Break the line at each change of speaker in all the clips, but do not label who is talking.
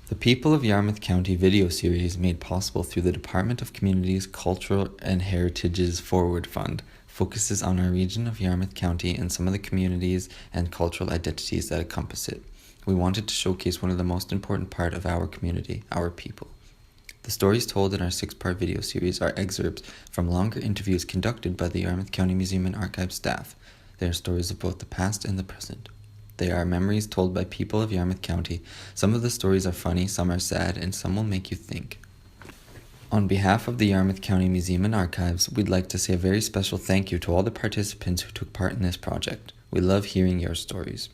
The People of Yarmouth County video series made possible through the Department of Communities, Cultural and Heritage's Forward Fund focuses on our region of Yarmouth County and some of the communities and cultural identities that encompass it. We wanted to showcase one of the most important part of our community, our people. The stories told in our 6-part video series are excerpts from longer interviews conducted by the Yarmouth County Museum and Archive staff. They are stories of both the past and the present. They are memories told by people of Yarmouth County. Some of the stories are funny, some are sad, and some will make you think. On behalf of the Yarmouth County Museum and Archives, we'd like to say a very special thank you to all the participants who took part in this project. We love hearing your stories.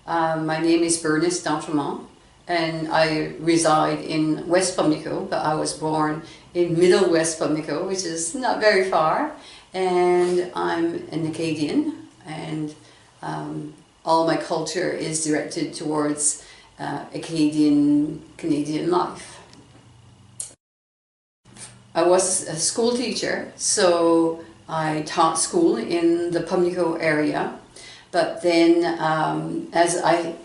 My name is Bernice D'Entremont, and I reside in West Pimlico, but I was born in Middle West Pimlico, which is not very far, and I'm an Acadian, and all my culture is directed towards Acadian Canadian life. I was a school teacher, so I taught school in the Pimlico area, but then as I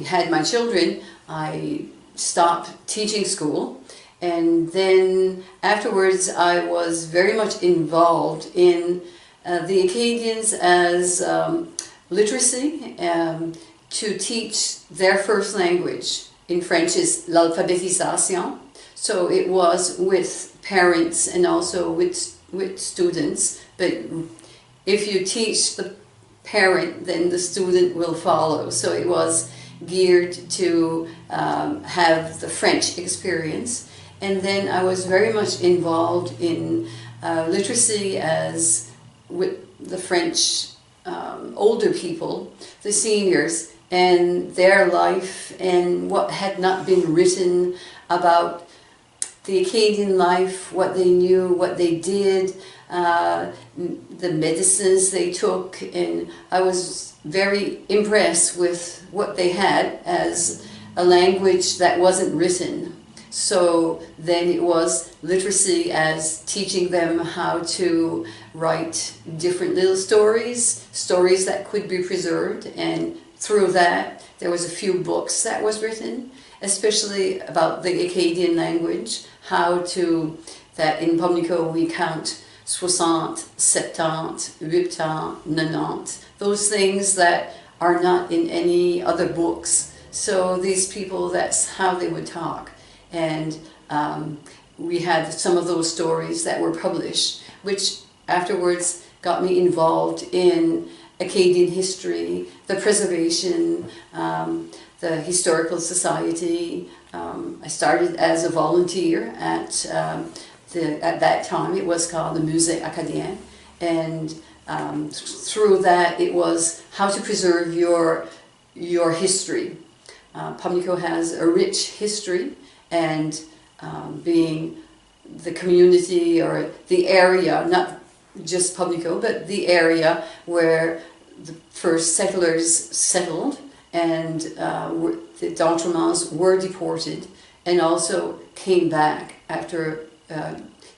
had my children, I stopped teaching school, and then afterwards I was very much involved in the Acadians as literacy, to teach their first language. In French is l'alphabétisation. So it was with parents and also with students. But if you teach the parent, then the student will follow. So it was geared to have the French experience. And then I was very much involved in literacy as with the French older people, the seniors, and their life and what had not been written about the Acadian life, what they knew, what they did, the medicines they took, and I was very impressed with what they had as a language that wasn't written. So then it was literacy as teaching them how to write different little stories that could be preserved, and through that there was a few books that was written, especially about the Acadian language, that in Pimlico we count 60, 70, 80, 90, those things that are not in any other books. So these people, that's how they would talk. And we had some of those stories that were published, which afterwards got me involved in Acadian history, the preservation, the Historical Society. I started as a volunteer at that time it was called the Musée Acadien, and through that it was how to preserve your history. Pimlico has a rich history, and being the community or the area, not just Pimlico, but the area where the first settlers settled, and the D'Entremonts were deported and also came back after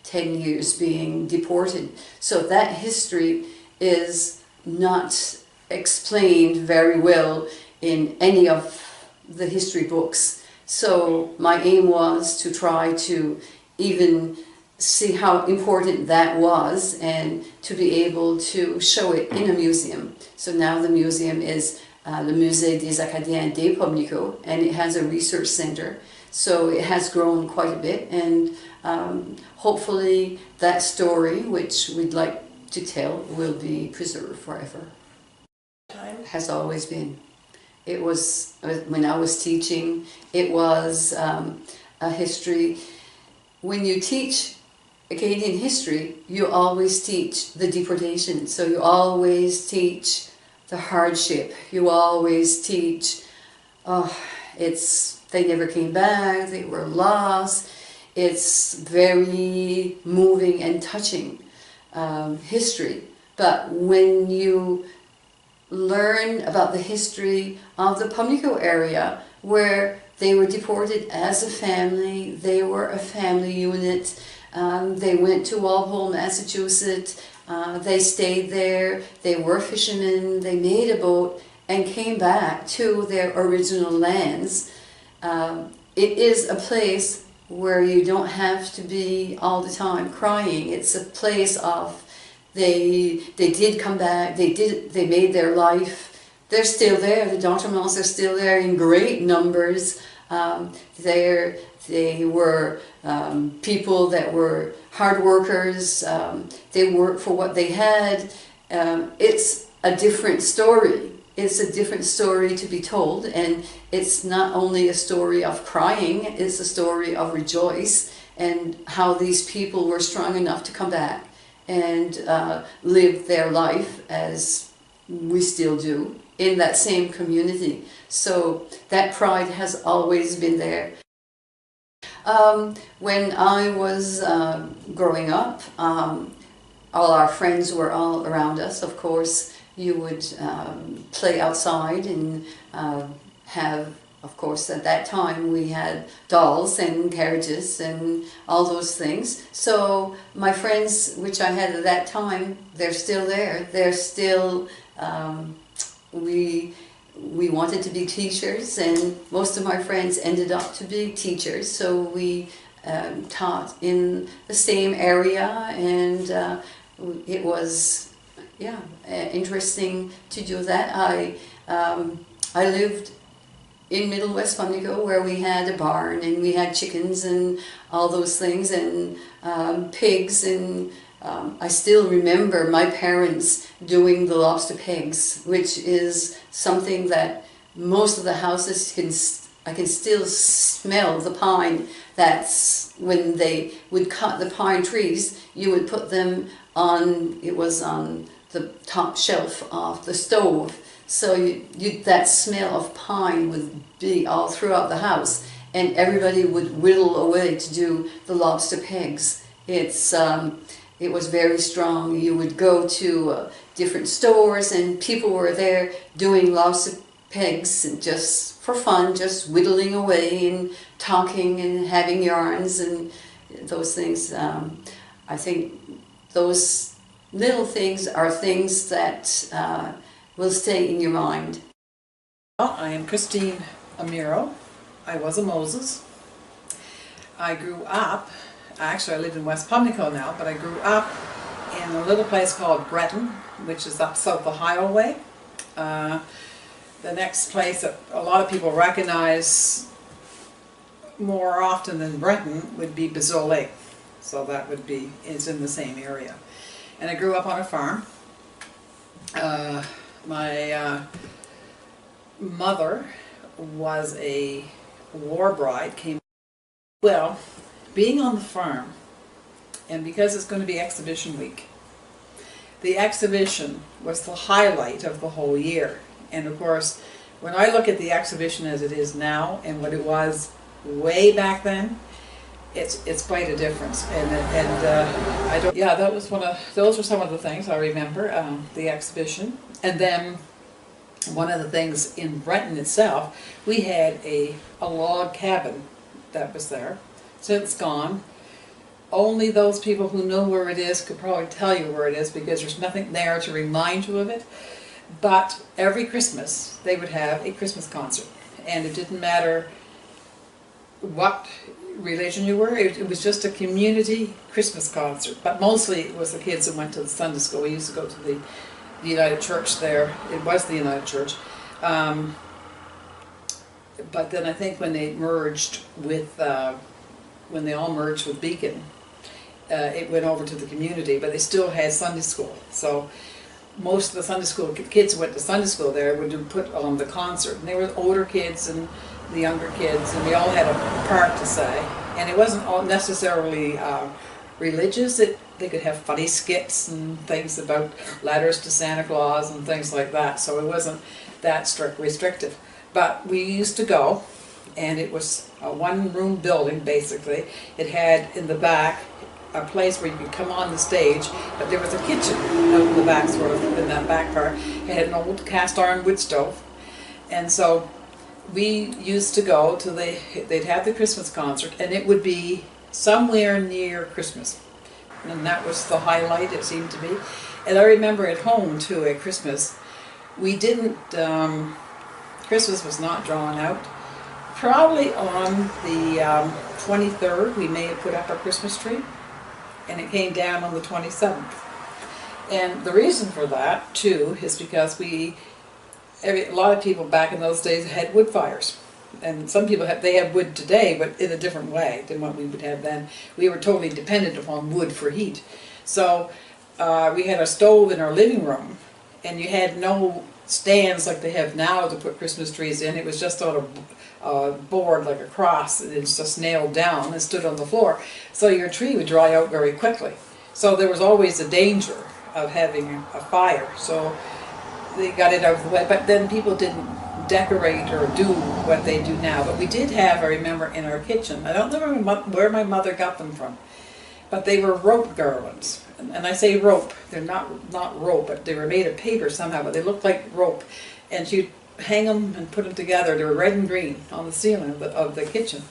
10 years being deported. So that history is not explained very well in any of the history books. So my aim was to try to even see how important that was and to be able to show it in a museum. So now the museum is the Musée des Acadiens de Pimlico, and it has a research center. So it has grown quite a bit, and hopefully that story, which we'd like to tell, will be preserved forever. Has always been. It was, when I was teaching, it was a history. When you teach Acadian history, you always teach the deportation. So you always teach the hardship. You always teach, they never came back, they were lost. It's very moving and touching history. But when you learn about the history of the Pimlico area, where they were deported as a family, they were a family unit, they went to Walpole, Massachusetts, they stayed there, they were fishermen, they made a boat and came back to their original lands, it is a place where you don't have to be all the time crying. It's a place of they did come back. They made their life. They're still there. The Daughtermills are still there in great numbers. They were people that were hard workers. They worked for what they had. It's a different story. It's a different story to be told, and it's not only a story of crying, it's a story of rejoice and how these people were strong enough to come back and live their life as we still do in that same community. So that pride has always been there. When I was growing up, all our friends were all around us, of course. You would play outside and have, of course, at that time we had dolls and carriages and all those things. So my friends, which I had at that time, they're still there. They're still, we wanted to be teachers, and most of my friends ended up to be teachers. So we taught in the same area, and it was interesting to do that. I lived in Middle West Pimlico, where we had a barn and we had chickens and all those things, and pigs, and I still remember my parents doing the lobster pegs, which is something that most of the houses I can still smell the pine. That's when they would cut the pine trees, you would put them on, it was on the top shelf of the stove. So that smell of pine would be all throughout the house, and everybody would whittle away to do the lobster pegs. It was very strong. You would go to different stores, and people were there doing lobster pegs, and just for fun, just whittling away and talking and having yarns and those things. I think those little things are things that will stay in your mind.
Well, I am Christine Amiro. I was a Moses. I grew up, actually I live in West Pimlico now, but I grew up in a little place called Breton, which is up South Ohio way. The next place that a lot of people recognize more often than Breton would be Bezole. So that is in the same area. And I grew up on a farm. My mother was a war bride. Well, being on the farm, and because it's going to be exhibition week, the exhibition was the highlight of the whole year. And of course, when I look at the exhibition as it is now and what it was way back then, it's quite a difference. Those were some of the things I remember, the exhibition. And then one of the things in Breton itself, we had a log cabin that was there. Since gone. Only those people who know where it is could probably tell you where it is, because there's nothing there to remind you of it. But every Christmas they would have a Christmas concert, and it didn't matter what religion you were, it was just a community Christmas concert. But mostly it was the kids that went to the Sunday school. We used to go to the United Church there. It was the United Church. But then I think when they merged with, when they all merged with Beacon, it went over to the community, but they still had Sunday school. So most of the Sunday school kids who went to Sunday school there would put on the concert. And they were older kids and the younger kids, and we all had a part to say. And it wasn't all necessarily religious. They could have funny skits and things about letters to Santa Claus and things like that. So it wasn't that restrictive. But we used to go, and it was a one-room building, basically. It had in the back a place where you could come on the stage, but there was a kitchen out in the back, sort of in that back part. It had an old cast-iron wood stove. And so we used to go to they'd have the Christmas concert, and it would be somewhere near Christmas. And that was the highlight, it seemed to be. And I remember at home, too, at Christmas, we didn't, Christmas was not drawn out Probably on the 23rd, we may have put up our Christmas tree, and it came down on the 27th. And the reason for that, too, is because a lot of people back in those days had wood fires. And some people they have wood today, but in a different way than what we would have then. We were totally dependent upon wood for heat. So we had a stove in our living room, and you had no stands like they have now to put Christmas trees in. It was just on a board like a cross, and it's just nailed down and stood on the floor. So your tree would dry out very quickly. So there was always a danger of having a fire. So they got it out of the way. But then people didn't decorate or do what they do now. But we did have, I remember, in our kitchen, I don't know where my mother got them from, but they were rope garlands. And I say rope, they're not rope, but they were made of paper somehow, but they looked like rope. And she'd hang them and put them together. They were red and green on the ceiling of the kitchen.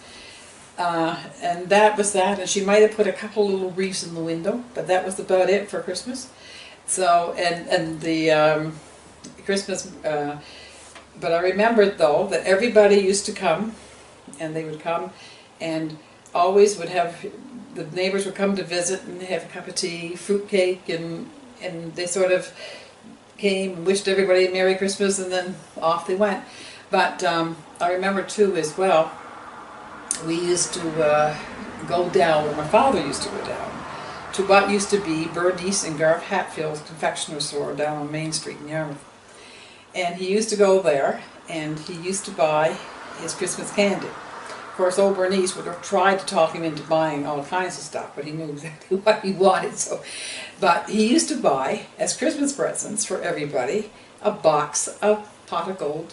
And that was that. And she might have put a couple little wreaths in the window, but that was about it for Christmas. So, and the Christmas, but I remember though that everybody used to come, and they would come and always would have, the neighbors would come to visit and have a cup of tea, fruit cake, and they sort of came and wished everybody a Merry Christmas, and then off they went. But I remember too as well, we used to go down, or my father used to go down, to what used to be Bernice and Garth Hatfield's confectionery store down on Main Street in Yarmouth. And he used to go there, and he used to buy his Christmas candy. Of course, old Bernice would have tried to talk him into buying all kinds of stuff, but he knew exactly what he wanted. But he used to buy, as Christmas presents for everybody, a box of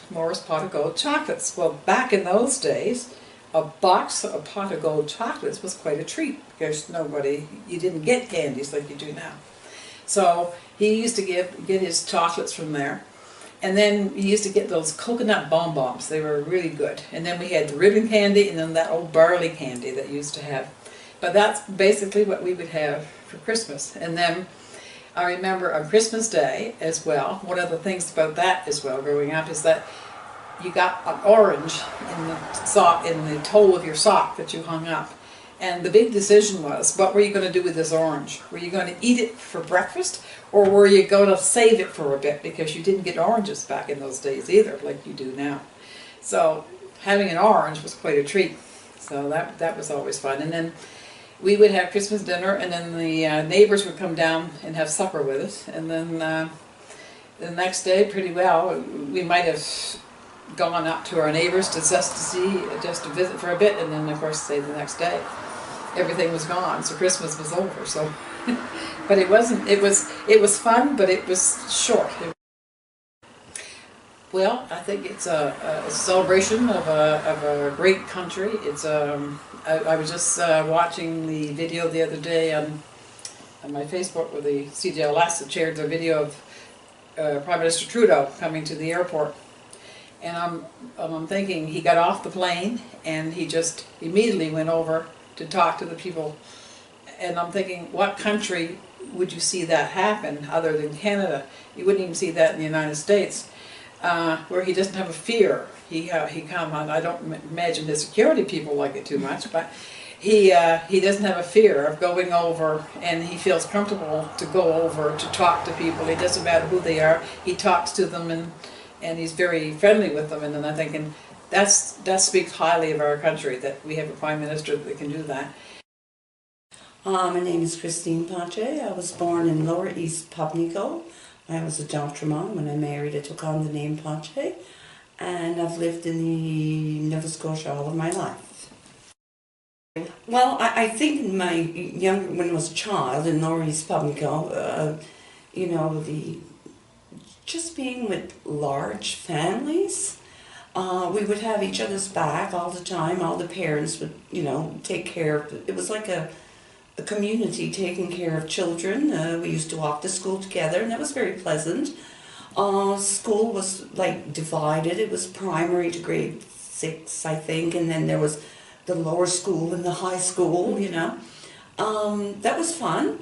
Morris Pot of Gold chocolates. Well, back in those days, a box of Pot of Gold chocolates was quite a treat, because you didn't get candies like you do now. So he used to get his chocolates from there. And then he used to get those coconut bonbons. They were really good. And then we had the ribbon candy, and then that old barley candy that used to have. But that's basically what we would have for Christmas. And then I remember on Christmas Day as well, one of the things about that as well growing up is that you got an orange in the toe of your sock that you hung up. And the big decision was, what were you going to do with this orange? Were you going to eat it for breakfast, or were you going to save it for a bit, because you didn't get oranges back in those days either, like you do now. So having an orange was quite a treat. So that was always fun. And then we would have Christmas dinner, and then the neighbors would come down and have supper with us. And then the next day, pretty well, we might have gone up to our neighbors just to visit for a bit, and then of course say the next day everything was gone, so Christmas was over. So but it was fun, but it was short. Well, I think it's a celebration of a great country. It's I was just watching the video the other day on my Facebook where the CDLS had shared the video of Prime Minister Trudeau coming to the airport. And I'm thinking, he got off the plane and he just immediately went over to talk to the people. And I'm thinking, what country would you see that happen other than Canada? You wouldn't even see that in the United States, where he doesn't have a fear. He come on. I don't imagine the security people like it too much, but he doesn't have a fear of going over, and he feels comfortable to go over to talk to people. It doesn't matter who they are. He talks to them, and he's very friendly with them. And then I'm thinking, that speaks highly of our country, that we have a Prime Minister that can do that.
My name is Christine Ponche. I was born in Lower East Pubnico. I was a doctor mom. When I married, I took on the name Ponche, and I've lived in the Nova Scotia all of my life. Well, I think when I was a child in Lower East Pubnico, just being with large families, we would have each other's back all the time. All the parents would, take care of it. It was like a community taking care of children. We used to walk to school together, and that was very pleasant. School was like divided. It was primary to grade 6, I think, and then there was the lower school and the high school, That was fun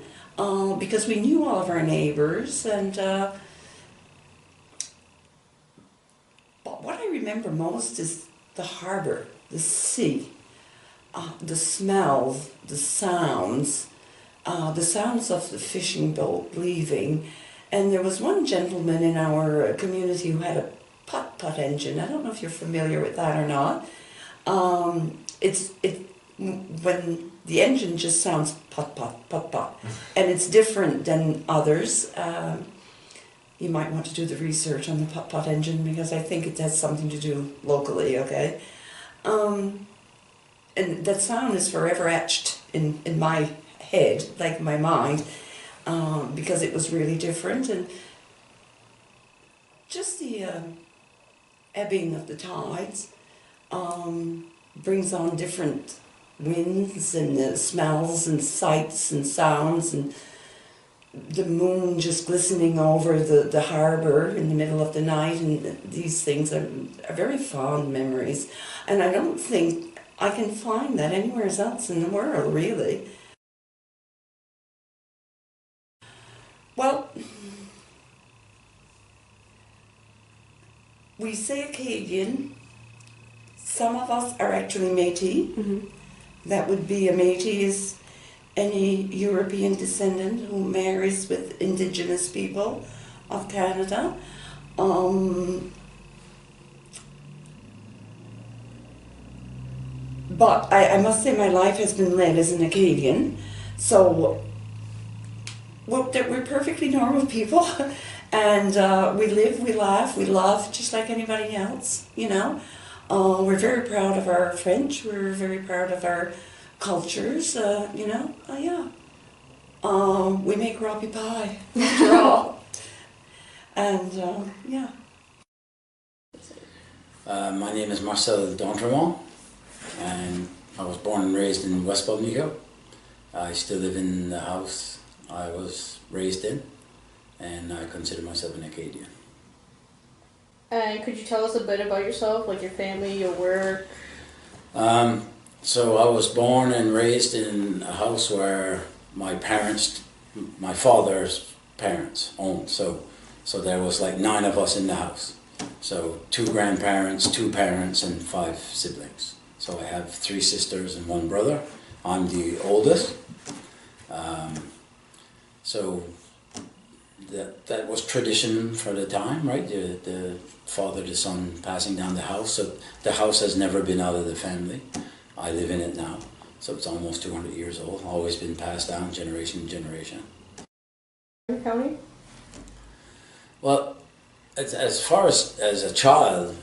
because we knew all of our neighbors, and but what I remember most is the harbour. the sea, the smells, the sounds of the fishing boat leaving. And there was one gentleman in our community who had a putt-putt engine. I don't know if you're familiar with that or not. When the engine just sounds putt-putt, putt-putt, and it's different than others. You might want to do the research on the putt-putt engine because I think it has something to do locally, okay? And that sound is forever etched in my head, like my mind, because it was really different. And just the ebbing of the tides brings on different winds and smells and sights and sounds, and the moon just glistening over the harbour in the middle of the night, and these things are very fond memories. And I don't think I can find that anywhere else in the world, really. Well, we say Acadian. Some of us are actually Métis. Mm-hmm. That would be a Métis is any European descendant who marries with Indigenous people of Canada. But I must say my life has been led as an Acadian, so we're perfectly normal people, and we live, we laugh, we love just like anybody else, you know. We're very proud of our French, we're very proud of our cultures, you know, yeah. We make raw pie, after all. And, yeah.
My name is Marcel d'Entremont, and I was born and raised in West Pubnico. I still live in the house I was raised in, and I consider myself an Acadian.
And could you tell us a bit about yourself, like your family, your work?
So I was born and raised in a house where my father's parents owned. So there was like 9 of us in the house. So 2 grandparents, 2 parents, and 5 siblings. So I have 3 sisters and 1 brother. I'm the oldest. So that was tradition for the time, right? The father to son passing down the house. So the house has never been out of the family. I live in it now. So it's almost 200 years old. Always been passed down generation to generation.
County?
Well, as far as a child,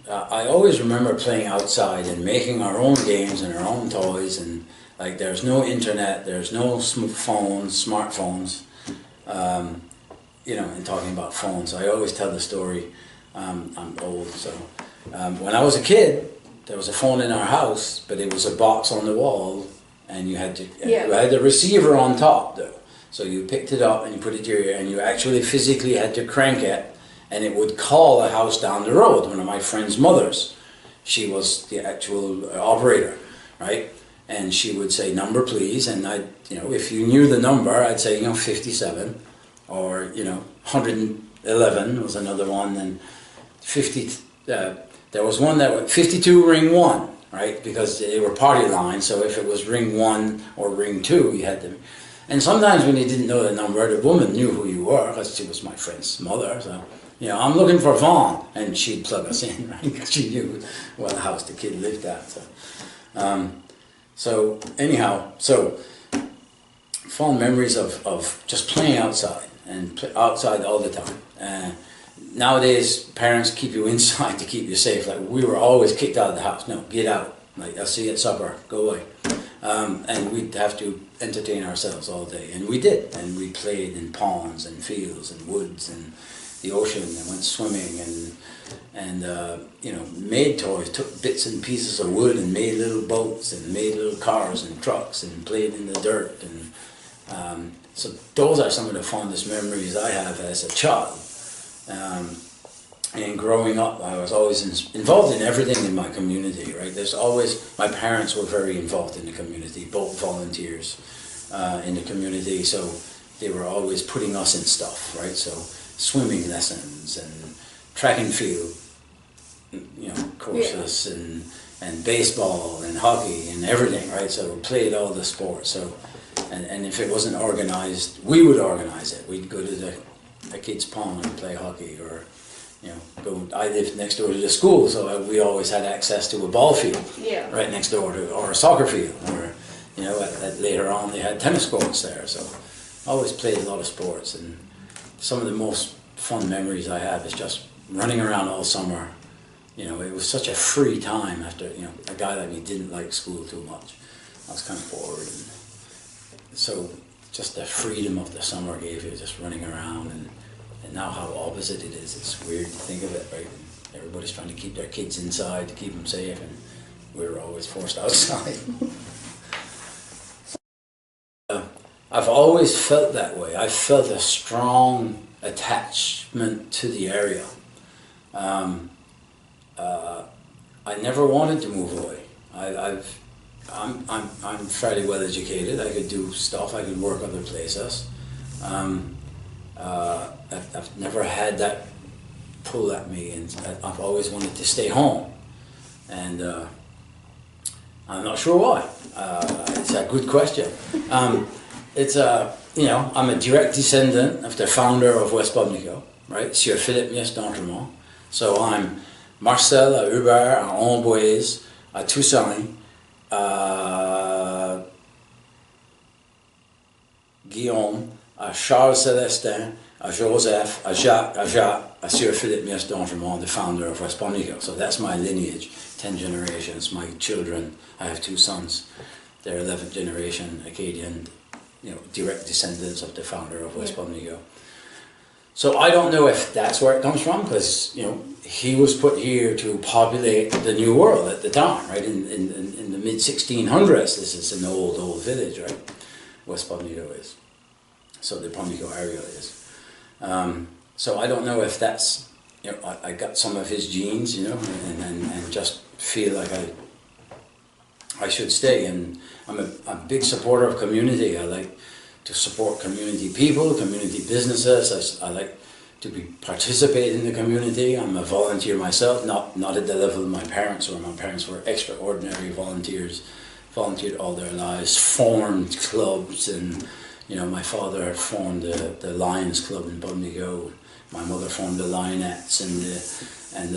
I always remember playing outside and making our own games and our own toys, and like there's no internet, there's no smartphones, you know, and talking about phones. I always tell the story, I'm old, so when I was a kid, there was a phone in our house, but it was a box on the wall, and you had the receiver on top though. So you picked it up and you put it to your ear, and you actually physically had to crank it, and it would call a house down the road. One of my friend's mothers, she was the actual operator, right? And she would say, "Number, please." And if you knew the number, I'd say, 57, or 111 was another one, and 50. There was one that was 52, ring 1, right? Because they were party lines. So if it was ring 1 or ring 2, you had to. And sometimes when you didn't know the number, the woman knew who you were, because she was my friend's mother. So, I'm looking for Vaughn, and she'd plug us in, right? Because she knew what house the kid lived at. So, so fond memories of just playing outside, and outside all the time. Nowadays, parents keep you inside to keep you safe. Like, we were always kicked out of the house. No, get out. Like, I'll see you at supper. Go away. And we'd have to entertain ourselves all day. And we did. And we played in ponds and fields and woods and the ocean, and went swimming and made toys, took bits and pieces of wood and made little boats and made little cars and trucks and played in the dirt. And so those are some of the fondest memories I have as a child. And growing up, I was always involved in everything in my community, right? My parents were very involved in the community, both volunteers in the community, so they were always putting us in stuff, right? So swimming lessons and track and field, courses, and and baseball and hockey and everything, right? So we played all the sports. So, and if it wasn't organized, we would organize it. We'd go to the kids' pond and play hockey, or I lived next door to the school, so we always had access to a ball field right next door to, or a soccer field, or later on they had tennis courts there. So I always played a lot of sports, and some of the most fun memories I have is just running around all summer. It was such a free time after, a guy like me didn't like school too much. I was kind of bored, and so just the freedom of the summer gave you just running around, and now how opposite it is. It's weird to think of it, right? Everybody's trying to keep their kids inside to keep them safe, and we're always forced outside. I've always felt that way. I felt a strong attachment to the area. I never wanted to move away. I'm fairly well educated. I could do stuff. I could work other places. I've never had that pull at me, and I've always wanted to stay home. And I'm not sure why. It's a good question. I'm a direct descendant of the founder of West Pubnico, right? Sir Philippe Mies d'Entremont. So I'm Marcel à Hubert à Amboise à Toussaint, Guillaume, à Charles Célestin, à Joseph, à Jacques, à Sir Philippe Mies d'Entremont, the founder of West Pubnico. So that's my lineage, 10 generations. My children, I have 2 sons. They're 11th generation Acadian, direct descendants of the founder of West Pubnico. So I don't know if that's where it comes from, because he was put here to populate the New World at the time, right? In the mid 1600s. This is an old village, right? West Pubnico is. So the Pubnico area is. So I don't know if that's I got some of his genes, and just feel like I should stay. And I'm a big supporter of community. I like to support community people, community businesses. I like to participate in the community. I'm a volunteer myself, not at the level of my parents were. My parents were extraordinary volunteers, volunteered all their lives, formed clubs, and my father formed the Lions Club in Pubnico. My mother formed the Lionettes, and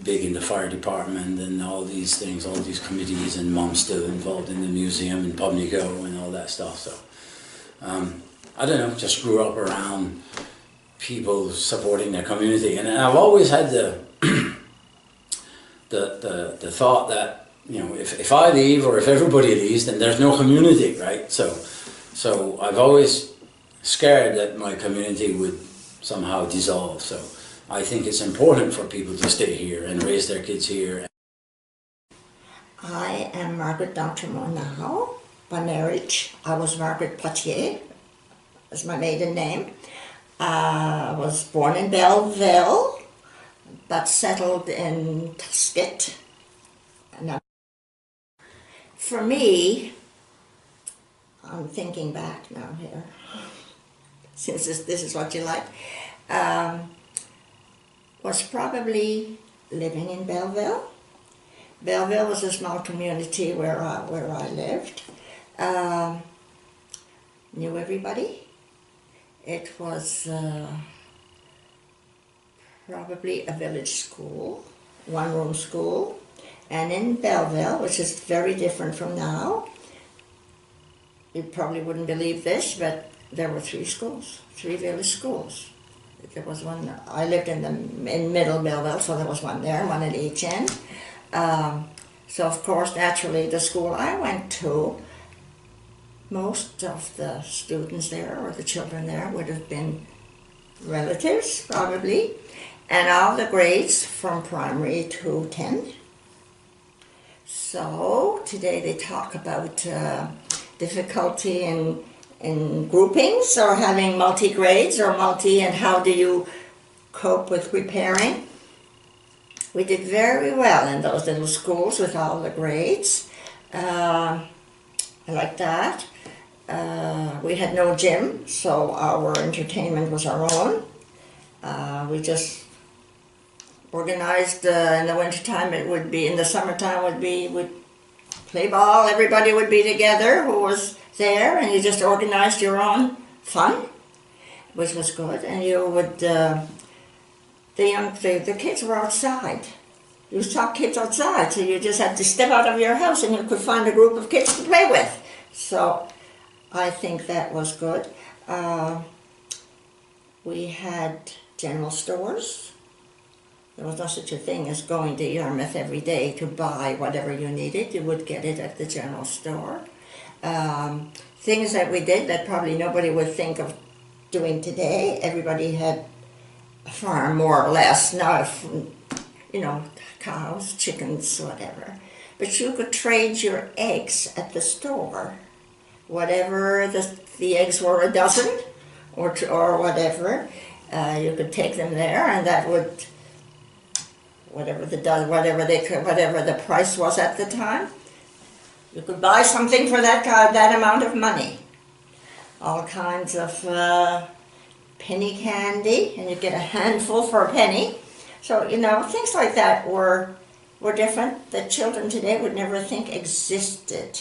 big in the fire department and all these things, all these committees, and Mom's still involved in the museum in Pubnico and all that stuff. So I don't know, just grew up around people supporting their community, and I've always had the thought that if I leave, or if everybody leaves, then there's no community, right? So I've always scared that my community would somehow dissolve. So I think it's important for people to stay here and raise their kids here.
I am Margaret d'Entremont now. By marriage, I was Margaret Potier, that's my maiden name. I was born in Belleville, but settled in Tusket. For me, I'm thinking back now here, since this is what you like, was probably living in Belleville. Belleville was a small community where I lived. Knew everybody. It was probably a village school, one-room school. And in Belleville, which is very different from now, you probably wouldn't believe this, but there were 3 schools, 3 village schools. There was one, I lived in middle Belleville, so there was one there, one at each end. So of course, naturally, the school I went to, most of the students there, or the children there, would have been relatives, probably, and all the grades from primary to 10. So today they talk about difficulty in groupings, or having multi-grades, or and how do you cope with preparing. We did very well in those little schools with all the grades. I like that. We had no gym, so our entertainment was our own. We just organized in the wintertime. It would be, in the summertime would play ball. Everybody would be together who was there, and you just organized your own fun, which was good. And you would, the kids were outside. You saw kids outside, so you just had to step out of your house and you could find a group of kids to play with. So I think that was good. We had general stores. There was no such a thing as going to Yarmouth every day to buy whatever you needed. You would get it at the general store. Things that we did that probably nobody would think of doing today. Everybody had a farm, more or less. Now, cows, chickens, whatever. But you could trade your eggs at the store. Whatever the eggs were, a dozen or whatever, you could take them there, and that would, whatever the price was at the time, you could buy something for that amount of money. All kinds of penny candy, and you'd get a handful for a penny. So, things like that were different that children today would never think existed.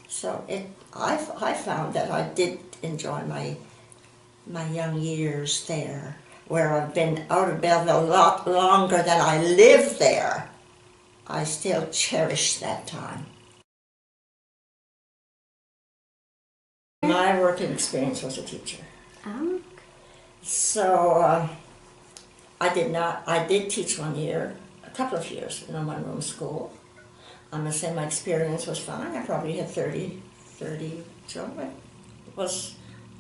So I found that I did enjoy my young years there, where I've been out of Belleville a lot longer than I lived there. I still cherish that time. My working experience was a teacher. So I did teach 1 year, a couple of years in a one-room school. I must say my experience was fine. I probably had 30 children. It was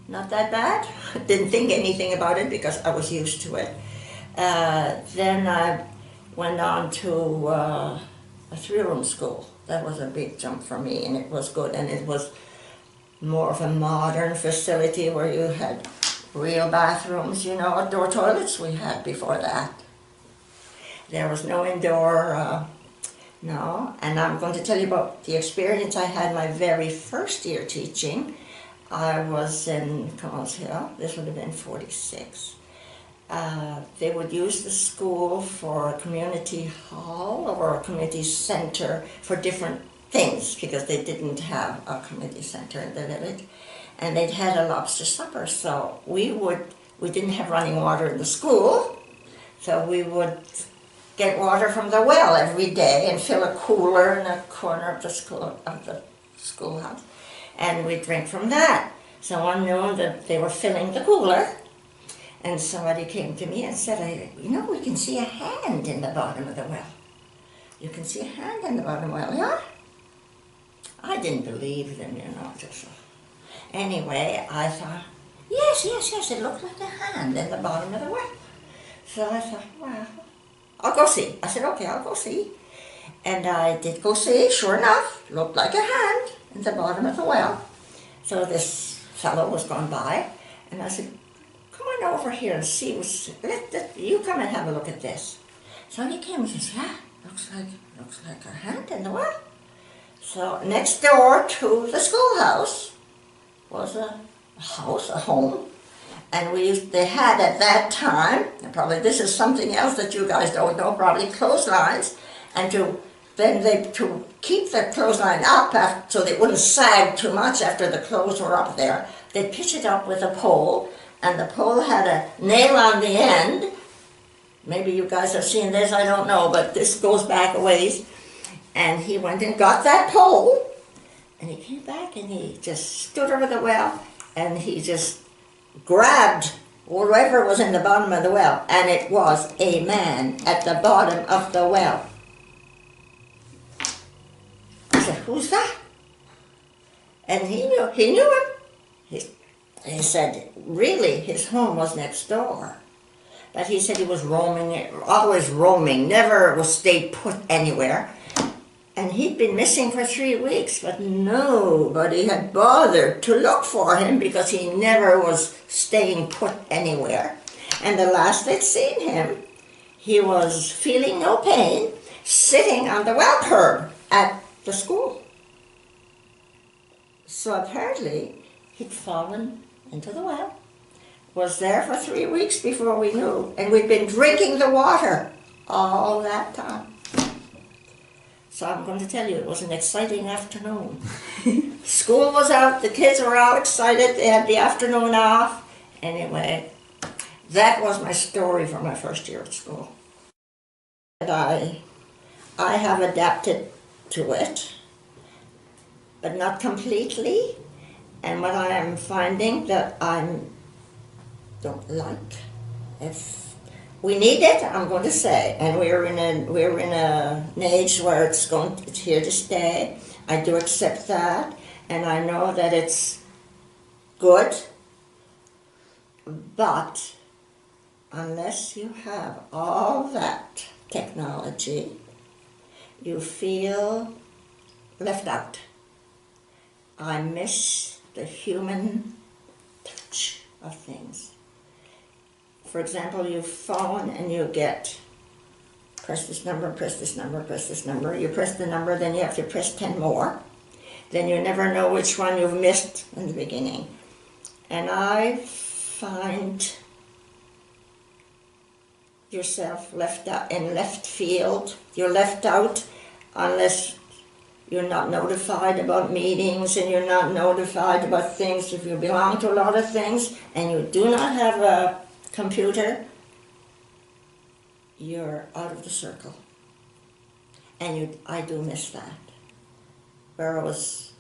not that bad. I didn't think anything about it because I was used to it. Then I went on to a three-room school. That was a big jump for me, and it was good. And it was more of a modern facility where you had real bathrooms, outdoor toilets we had before that. There was no indoor, no. And I'm going to tell you about the experience I had my very first year teaching. I was in Collins Hill. This would have been 46. They would use the school for a community hall or a community center for different things because they didn't have a community center in the village. And they'd had a lobster supper, so we didn't have running water in the school, so we would get water from the well every day and fill a cooler in a corner of the schoolhouse, and we'd drink from that. So one noon that they were filling the cooler, and somebody came to me and said, we can see a hand in the bottom of the well. You can see a hand in the bottom of the well, yeah? I didn't believe them, just. Anyway, I thought, yes, it looked like a hand in the bottom of the well. So I thought, well, I'll go see. I said, okay, I'll go see. And I did go see, sure enough, looked like a hand in the bottom of the well. So this fellow was going by, and I said, come on over here and see, you come and have a look at this. So he came and says, yeah, looks like a hand in the well. So next door to the schoolhouse was a home, and they had at that time, and probably this is something else that you guys don't know, probably clotheslines, and to keep the clothesline up so they wouldn't sag too much after the clothes were up there, they'd pitch it up with a pole, and the pole had a nail on the end. Maybe you guys have seen this, I don't know, but this goes back a ways. And he went and got that pole, and he came back and he just stood over the well, and he just grabbed whatever was in the bottom of the well, and it was a man at the bottom of the well. I said, who's that? And he knew him. He said, really, his home was next door. But he said he was always roaming, never stayed put anywhere. And he'd been missing for 3 weeks, but nobody had bothered to look for him because he never was staying put anywhere. And the last they'd seen him, he was feeling no pain, sitting on the well curb at the school. So apparently he'd fallen into the well, was there for 3 weeks before we knew, and we'd been drinking the water all that time. So I'm going to tell you, it was an exciting afternoon. School was out, the kids were all excited, they had the afternoon off. Anyway, that was my story for my first year at school. And I have adapted to it, but not completely. And what I am finding that I don't like, if we need it, I'm going to say, and we're in an age where it's here to stay. I do accept that, and I know that it's good, but unless you have all that technology, you feel left out. I miss the human touch of things. For example, you phone and you get, press this number, press this number, press this number. You press the number, then you have to press 10 more. Then you never know which one you've missed in the beginning. And I find yourself left out in left field. You're left out unless you're not notified about meetings and you're not notified about things. If you belong to a lot of things and you do not have a computer, you're out of the circle. And I do miss that. Where I was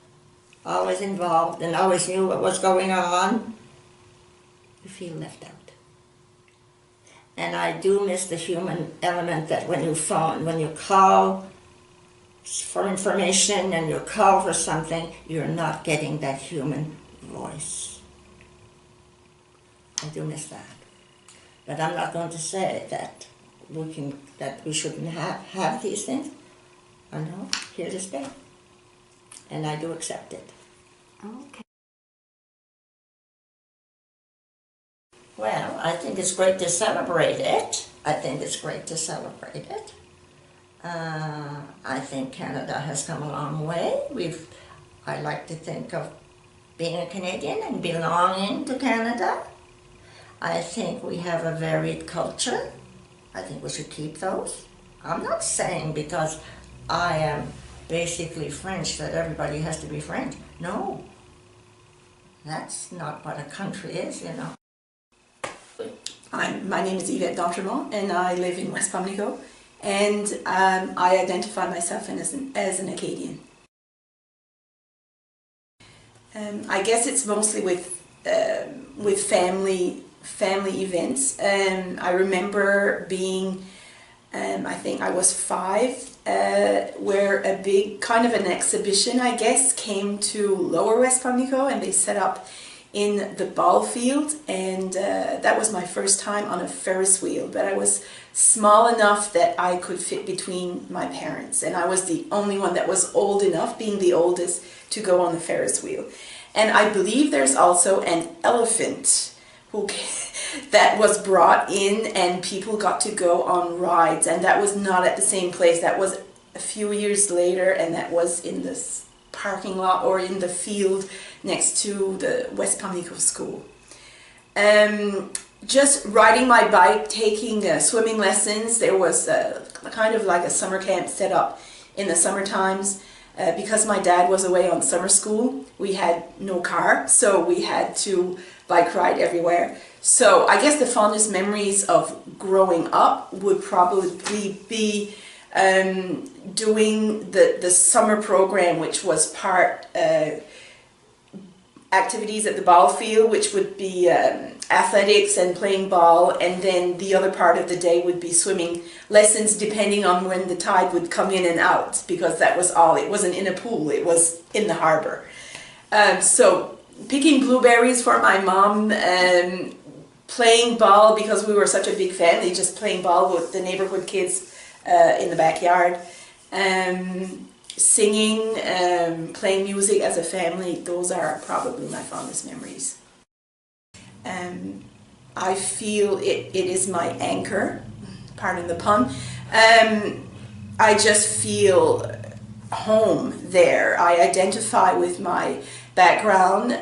always involved and always knew what was going on, you feel left out. And I do miss the human element that when you phone, when you call for information and you call for something, you're not getting that human voice. I do miss that. But I'm not going to say that we shouldn't have these things. I know, here to stay. And I do accept it.
Okay.
Well, I think it's great to celebrate it. I think it's great to celebrate it. I think Canada has come a long way. I like to think of being a Canadian and belonging to Canada. I think we have a varied culture. I think we should keep those. I'm not saying because I am basically French that everybody has to be French. No, that's not what a country is, you know.
My name is Yvette D'Entremont and I live in West Pamlico, and I identify myself as an Acadian. I guess it's mostly with family events. I remember being, I think I was 5, where a big kind of an exhibition, I guess, came to Lower West Pamlico, and they set up in the ball field, and that was my first time on a Ferris wheel, but I was small enough that I could fit between my parents, and I was the only one that was old enough, being the oldest, to go on the Ferris wheel. And I believe there's also an elephant that was brought in, and people got to go on rides, and that was not at the same place. That was a few years later, and that was in this parking lot or in the field next to the West Pamlico School. Just riding my bike, taking swimming lessons. There was kind of like a summer camp set up in the summer times. Because my dad was away on summer school, we had no car, so we had to bike ride everywhere. So I guess the fondest memories of growing up would probably be doing the summer program, which was part activities at the ball field, which would be athletics and playing ball, and then the other part of the day would be swimming lessons, depending on when the tide would come in and out, because that was all. It wasn't in a pool, it was in the harbor. So picking blueberries for my mom, playing ball, because we were such a big family, just playing ball with the neighborhood kids in the backyard. Singing, playing music as a family, those are probably my fondest memories. I feel it is my anchor, pardon the pun. I just feel home there. I identify with my background.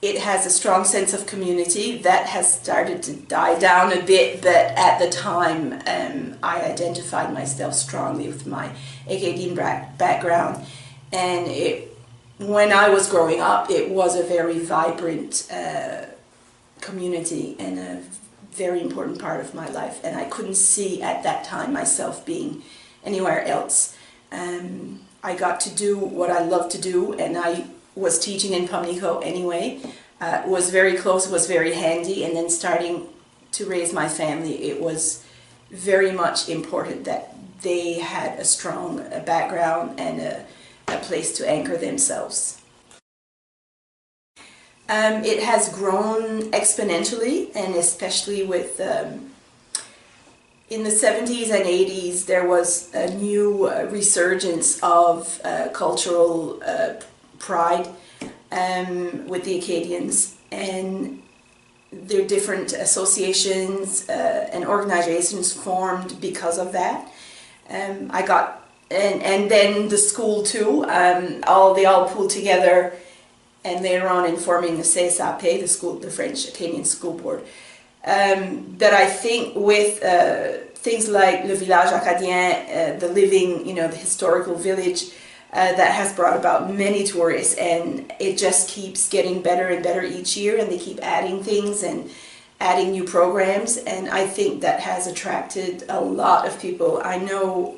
it has a strong sense of community that has started to die down a bit, but at the time I identified myself strongly with my Acadian background, and when I was growing up, it was a very vibrant community and a very important part of my life, and I couldn't see at that time myself being anywhere else. I got to do what I love to do, and I was teaching in Pamlico anyway. Was very close, was very handy, and then starting to raise my family, it was very much important that they had a strong background and a place to anchor themselves. It has grown exponentially, and especially with in the 70s and 80s, there was a new resurgence of cultural pride with the Acadians, and there are different associations and organizations formed because of that. And then the school too, they all pulled together, and later on in forming the CSAP, the French Acadian School Board. That I think with things like Le Village Acadien, the living, the historical village, that has brought about many tourists, and it just keeps getting better and better each year, and they keep adding things and adding new programs, and I think that has attracted a lot of people. I know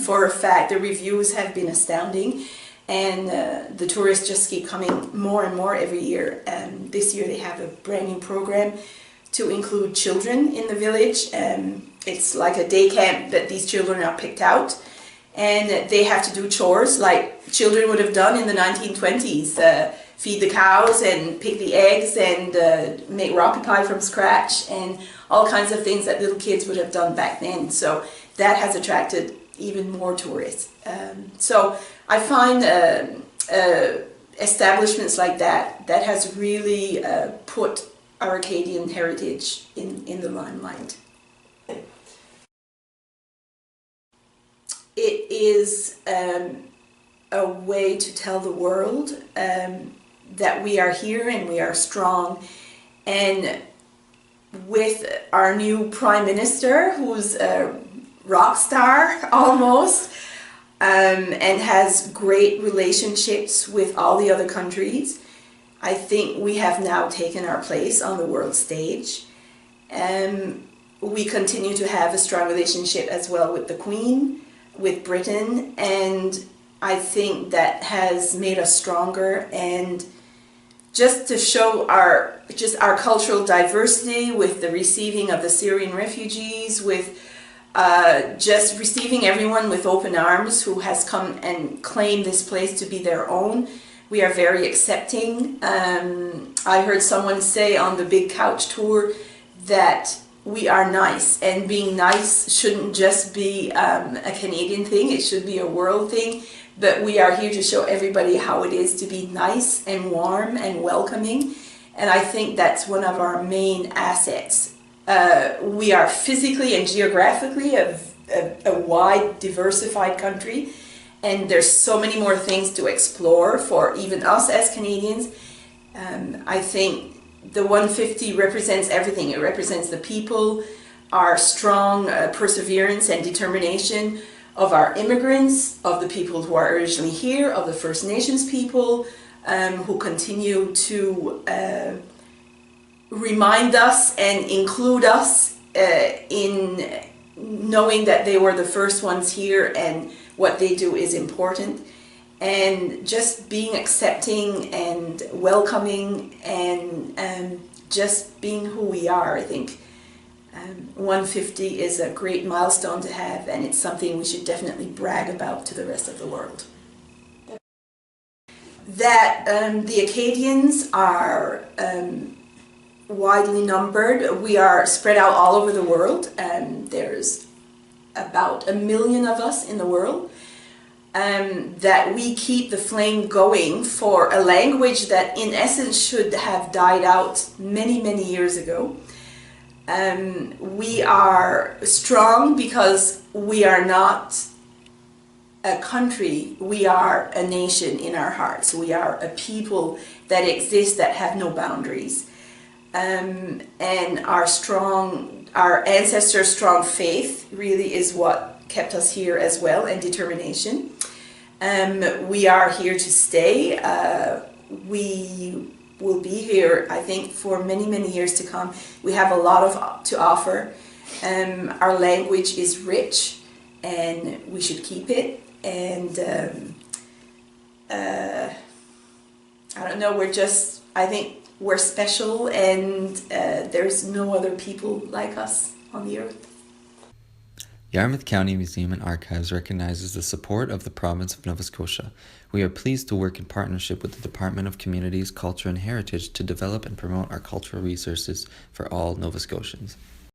for a fact the reviews have been astounding, and the tourists just keep coming more and more every year. This year they have a brand new program to include children in the village. It's like a day camp, but these children are picked out, and they have to do chores like children would have done in the 1920s. Feed the cows and pick the eggs and make rocky pie from scratch, and all kinds of things that little kids would have done back then. So that has attracted even more tourists. So I find establishments like that has really put our Acadian heritage in the limelight. It is a way to tell the world that we are here and we are strong. And with our new Prime Minister, who's a rock star almost, and has great relationships with all the other countries, I think we have now taken our place on the world stage. We continue to have a strong relationship as well with the Queen, with Britain, and I think that has made us stronger. And just to show our cultural diversity with the receiving of the Syrian refugees, with just receiving everyone with open arms who has come and claimed this place to be their own. We are very accepting. I heard someone say on the Big Couch tour that we are nice, and being nice shouldn't just be a Canadian thing, it should be a world thing. But we are here to show everybody how it is to be nice and warm and welcoming, and I think that's one of our main assets. We are physically and geographically a wide, diversified country, and there's so many more things to explore for even us as Canadians. I think the 150 represents everything. It represents the people, our strong perseverance and determination, of our immigrants, of the people who are originally here, of the First Nations people, who continue to remind us and include us in knowing that they were the first ones here and what they do is important. And just being accepting and welcoming and just being who we are, I think 150 is a great milestone to have, and it's something we should definitely brag about to the rest of the world. That the Acadians are widely numbered. We are spread out all over the world. There's about 1 million of us in the world. That we keep the flame going for a language that in essence should have died out many, many years ago. We are strong because we are not a country, we are a nation in our hearts. We are a people that exist, that have no boundaries. And our ancestors' strong faith really is what kept us here as well, and determination. We are here to stay. We will be here, I think, for many, many years to come. We have a lot to offer. Our language is rich, and we should keep it. And I don't know, I think we're special, and there's no other people like us on the earth.
Yarmouth County Museum and Archives recognizes the support of the province of Nova Scotia. We are pleased to work in partnership with the Department of Communities, Culture and Heritage to develop and promote our cultural resources for all Nova Scotians.